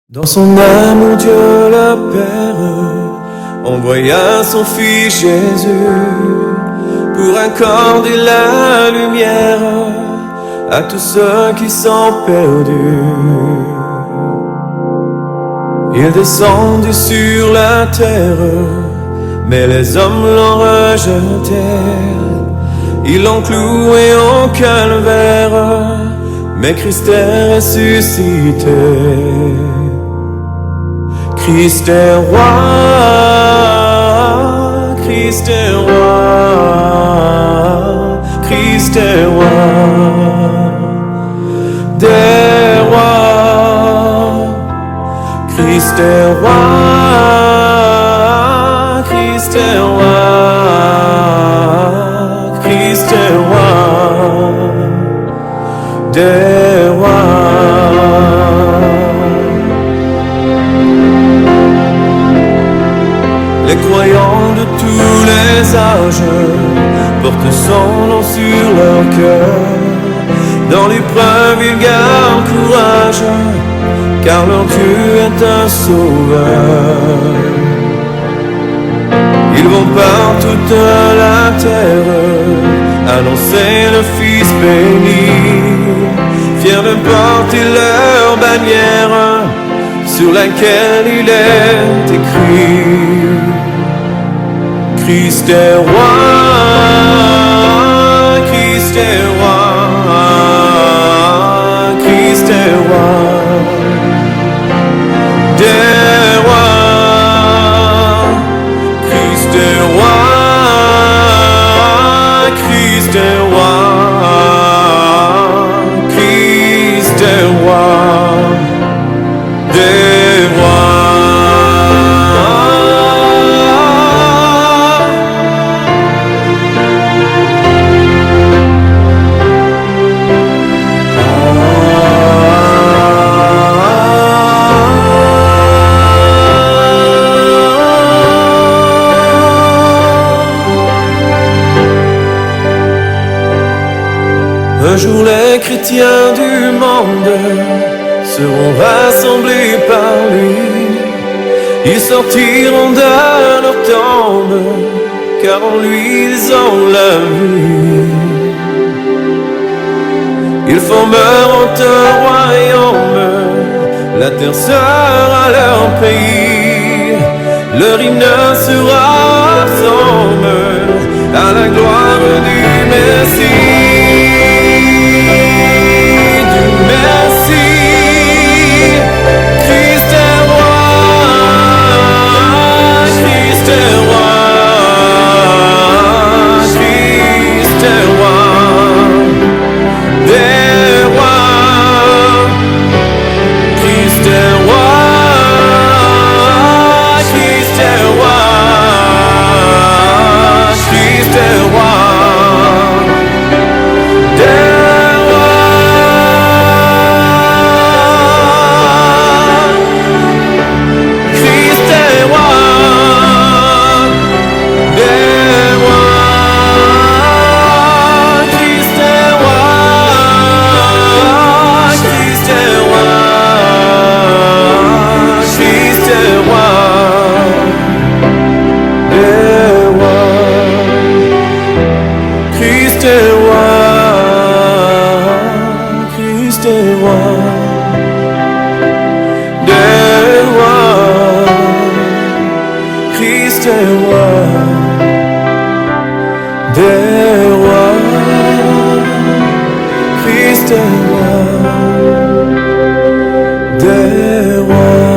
Dans son amour, Dieu le Père envoya son Fils Jésus pour accorder la lumière à tous ceux qui sont perdus. Il est descendu sur la terre, mais les hommes l'ont rejeté. Ils l'ont cloué au calvaire, mais Christ est ressuscité. Christ est roi, Christ est roi, Christ est roi, des rois. Christ est roi, Christ est roi, Christ est roi, des rois. Les croyants de tous les âges portent son nom sur leur cœur. Dans l'épreuve ils gardent courage, car leur Dieu est un sauveur. Ils vont par toute la terre annoncer le Fils béni, fiers de porter leur bannière sur laquelle il est écrit: Christ est roi, Christ est roi, Christ est roi, des rois. Christ est roi, Christ est roi, Christ est roi, des rois. Un jour les chrétiens du monde seront rassemblés par lui. Ils sortiront de leur tombe, car en lui ils ont la vie. Ils formeront un royaume, la terre sera leur pays. Leur hymne sera ensemble à la gloire du Messie. Christ est roi, des rois.